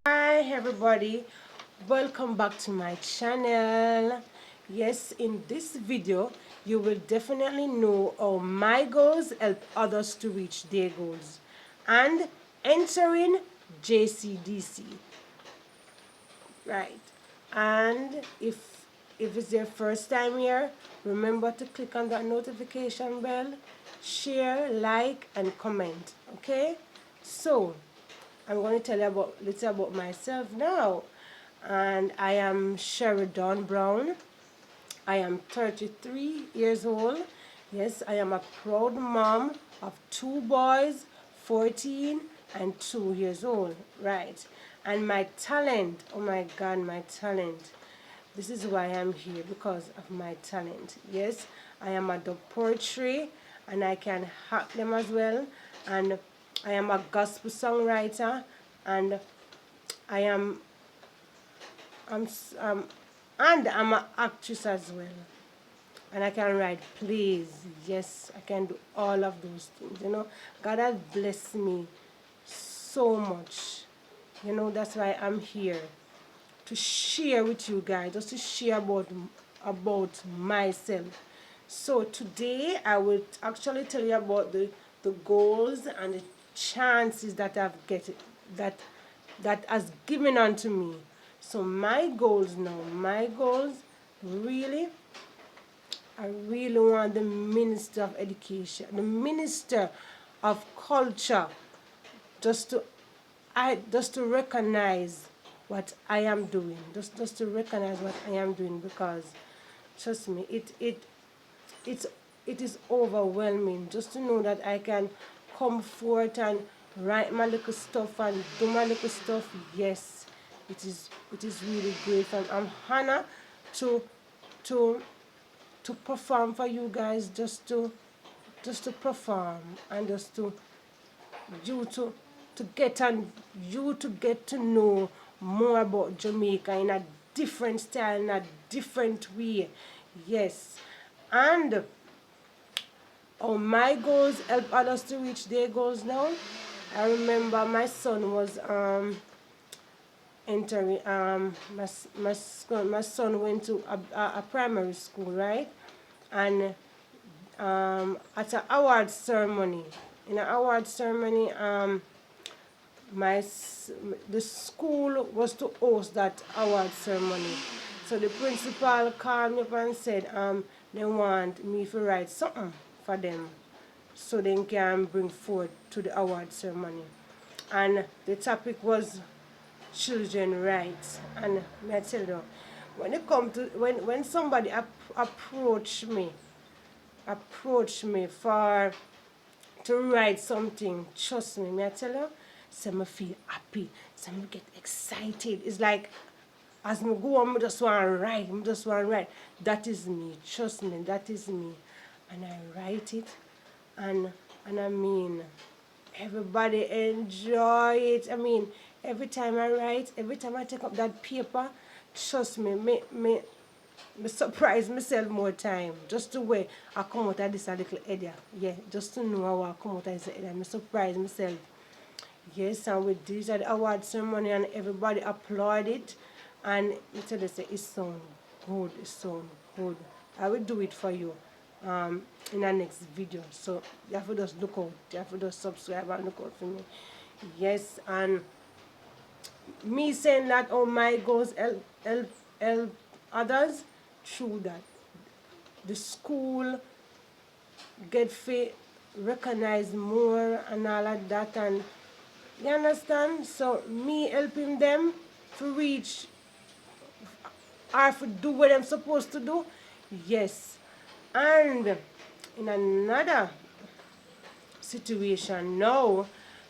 Hi everybody, welcome back to my channel. Yes, in this video you will definitely know how my goals help others to reach their goals and entering JCDC, right? And if it's your first time here, remember to click on that notification bell, share, like and comment. Okay, so I'm going to tell you about little about myself now. And I am Sheridan Brown. I am 33 years old. Yes, I am a proud mom of two boys, 14 and 2 years old. Right. And my talent, oh my God, my talent. This is why I'm here, because of my talent. Yes, I am a dog poetry and I can hack them as well. And I am a gospel songwriter and I am I'm, and I'm an actress as well. And I can write plays. Yes, I can do all of those things. God has blessed me so much. That's why I'm here to share with you guys, just to share about myself. So today I will actually tell you about the goals and the chances that I've get that that has given unto me. So my goals now, my goals really, I really want the Minister of Education, the Minister of Culture, just to just to recognize what I am doing. Just to recognize what I am doing, because trust me, it's it is overwhelming just to know that I can come forth and write my little stuff and do my little stuff. Yes, it is really great, and I'm honored to to to perform for you guys, just to perform and just to you to get and you to get to know more about Jamaica in a different style, in a different way. Yes. And my goals help others to reach their goals now. I remember my son was entering my son went to a primary school, right? And at an award ceremony, in an award ceremony, the school was to host that award ceremony. So the principal called me up and said they want me to write something for them so they can bring forth to the award ceremony. And the topic was children rights. And I tell you, when somebody approach me for to write something, trust me, I tell you, say me feel happy, say me get excited. It's like as me go on, me just want to write, me just want to write. That is me, trust me, that is me. And I write it, and I mean, everybody enjoy it. I mean, every time I write, every time I take up that paper, trust me, me surprise myself more time. Just the way I come out of this a little area. Yeah, just to know how I come out of this area. Me surprise myself. Yes, and with this at the award ceremony and everybody applaud it, and it tell say it sound good, it sound good. I will do it for you in the next video. So you have to just look out, you have to just subscribe and look out for me. Yes, and me saying that my goals help others through that. The school get recognized more and all of that, and you understand? So me helping them to reach or to do what I'm supposed to do. Yes. And in another situation now,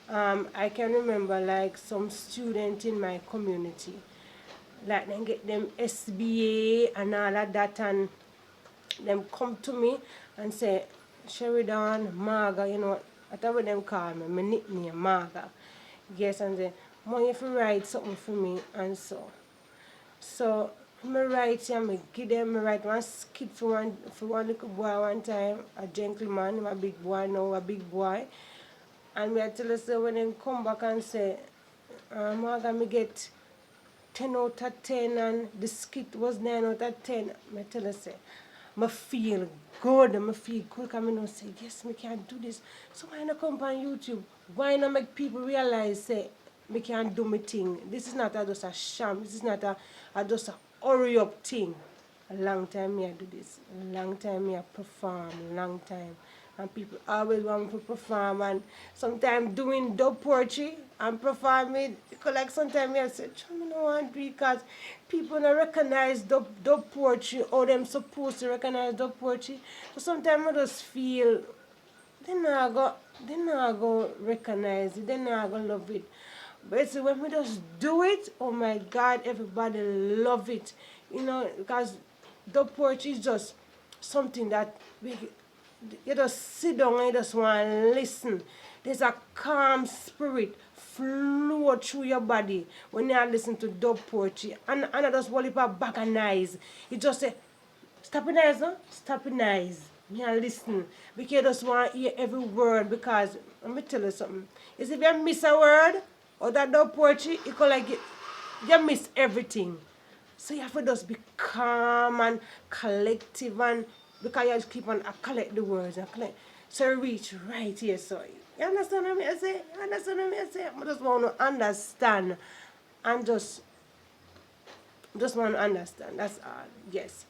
I can remember like some student in my community, like they get them SBA and all of that, and them come to me and say, Sheridan, Marga, that's what them call me, my nickname, Marga. Yes, and say, Mom, you have to write something for me, and so. So, I write and I give them, I write one skit for one little boy one time, a gentleman, a big boy, and I tell us when they come back and say, I'm gonna get 10 out of 10 and the skit was 9 out of 10. I tell you, say, I feel good. I feel good because I know say, yes, I can do this. So why not come on YouTube? Why not make people realize, say, I can do my thing? This is not just a sham. This is not a just a hurry up thing. A long time me I do this. A long time me I perform. A long time. And people always want me to perform, and sometimes doing dub poetry and performing, because like sometimes I say, I don't want to do it because people don't recognize dub poetry or them supposed to recognize dub poetry. So sometimes I just feel they not go recognize it, they not go love it. But see, when we just do it, oh my God, everybody love it. You know, because dub poetry is just something that you just sit down and you just want to listen. There's a calm spirit flow through your body when you listen to dub poetry. And I just hold it back and eyes. You just say, stop in eyes, no? Stop in eyes. Me and listen. Because you just want to hear every word, because let me tell you something. Is if you miss a word or that dub poetry, it could like you miss everything. So you have to just be calm and collective, and because you just keep on collect the words and collect. So you reach right here. So you understand what I say? You understand what I say? I just want to understand and just want to understand. That's all. Yes.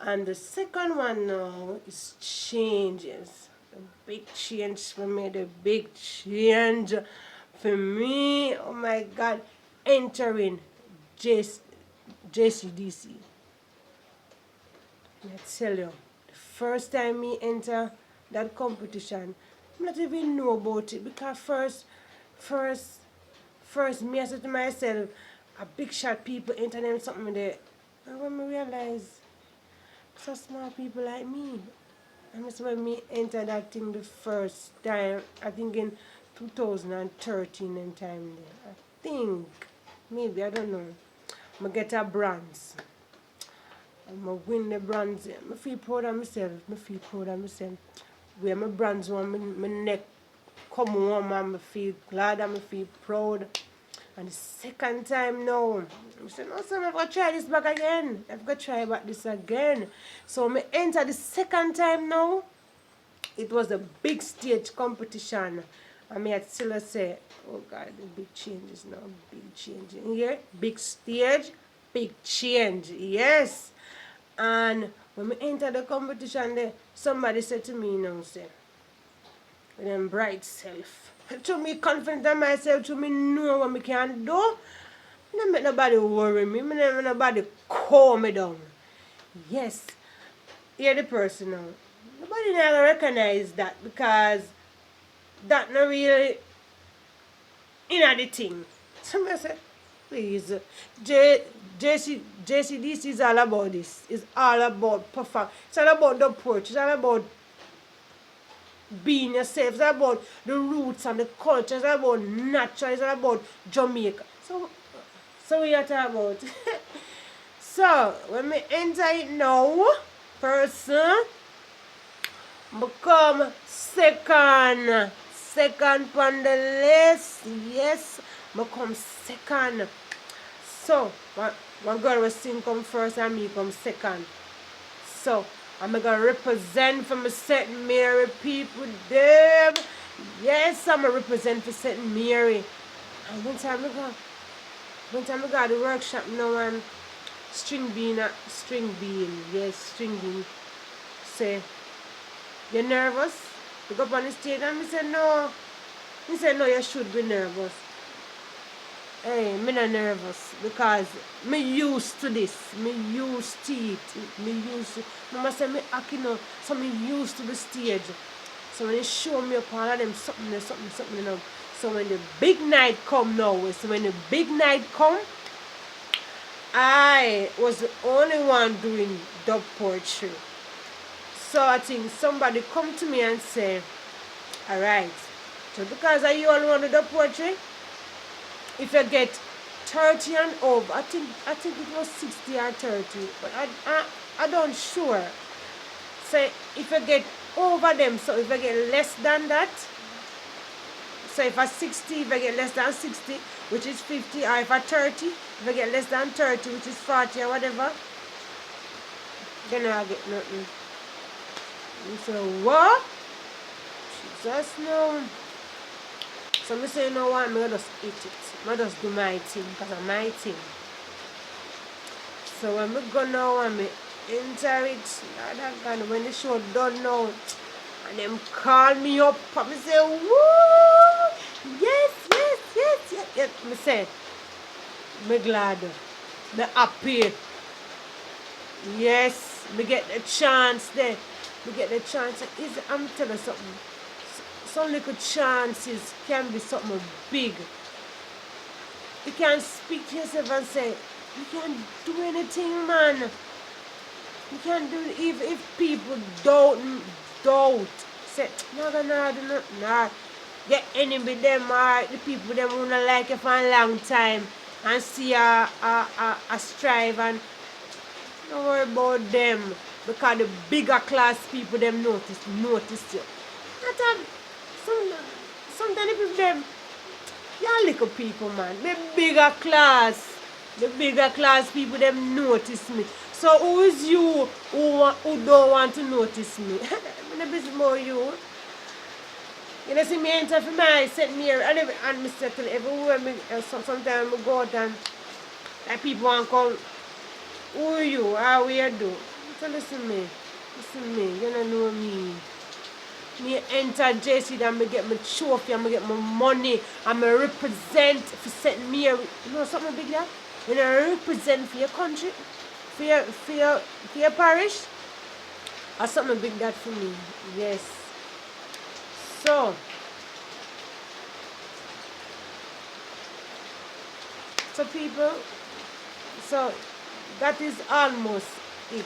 And the second one now is changes. The big change for me. The big change for me. Oh my God. Entering JCDC. I tell you, the first time me enter that competition, I not even know about it, because first me I said to myself, a big shot people enter them something there. And when I realize so small people like me. And that's when me enter that thing the first time, I think in 2013 and time there. I think, maybe, I don't know. I get a bronze. I win the bronze. I feel proud of myself. I feel proud of myself. Where my bronze one, my neck come home, and I feel glad and I feel proud. And the second time now, I said, no, son, I've got to try this back again. I've got to try back this again. So I enter the second time now. It was a big stage competition. And I still say, oh God, the big changes now, big change. Here, big stage, big change, yes. And when I enter the competition there, somebody said to me now, say, with them bright self. To me confident in myself, to me know what I can do. I don't make nobody worry me. I don't make nobody calm me down. Yes. Hear the person now. Nobody never recognize that, because that not really in the thing. Somebody say, please, JCDC is all about this. It's all about perform. It's all about the porch. It's all about being yourself. It's all about the roots and the culture. It's all about natural. It's all about Jamaica. So we are talking about. So when we enter it now, person become second on the list. Yes, become second. So one girl was sing come first and me come second. So I'm gonna represent for my St. Mary people them. Yes, I'm gonna represent for St. Mary. And one time I got the workshop now, and string bean, yes, string bean say, you nervous? You go up on the stage, and I said no. He said no, you should be nervous. Hey, me not nervous, because me used to this. Me used to it. Me used to. Mama said me acting now, so me used to the stage. So when they show me up all of them something, you know. So when the big night come now, so when the big night come, I was the only one doing dub poetry. So I think somebody come to me and say, alright, so because you all want to do poetry, if you get 30 and over, I think it was 60 or 30, but I don't sure. So if you get over them, so if I get less than that, so if I 60, if I get less than 60, which is 50, or if I 30, if I get less than 30, which is 40 or whatever, then I get nothing. So what? Jesus no. So I say, you know what, I just eat it. I just do my thing, because I'm my thing. So when I go now and I enter it, and when the show done now, and them call me up, and I say, woo! Yes. I say, I'm glad. I'm happy. Yes, I get the chance there. I get the chance. I'm telling you something. Some little chances can be something big. You can speak to yourself and say, you can't do anything, man. You can't do it if people doubt. Say, no, do nothing. Nah. Get enemy them or the people them who don't like you for a long time and see a strive, and don't worry about them, because the bigger class people them notice you. Sometimes the people them, y'all little people, man. The bigger class people them notice me. So who is you who don't want to notice me? I'm not busy more you. You know, see me enter for my set me here and me settle everywhere. Sometimes I go out and like people want to come. Who are you? How we do? So listen me, you don't know me. Me enter JCDC and me get my trophy and me get my money and me represent for set me here. You know something big there? You know, represent for your country, for your parish. Or something big that for me. Yes. So people, so that is almost it,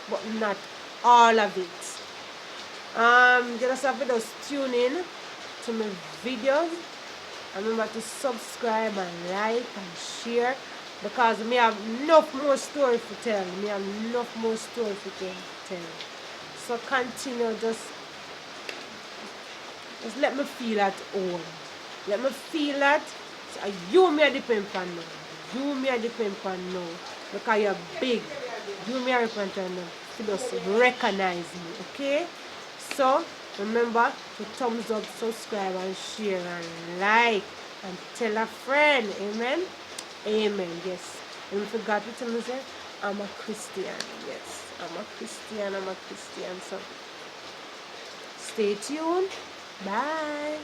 but not all of it. You just have to just tune in to my videos. And remember to subscribe and like and share, because me have enough more story to tell. So continue, just let me feel at home. Let me feel that you me depend on now. Because you're big. You me depend on now. To just recognize me, okay? So remember to thumbs up, subscribe and share and like and tell a friend. Amen. Yes. And if you forgot to tell me, say, I'm a Christian. Yes, I'm a Christian. So stay tuned. Bye.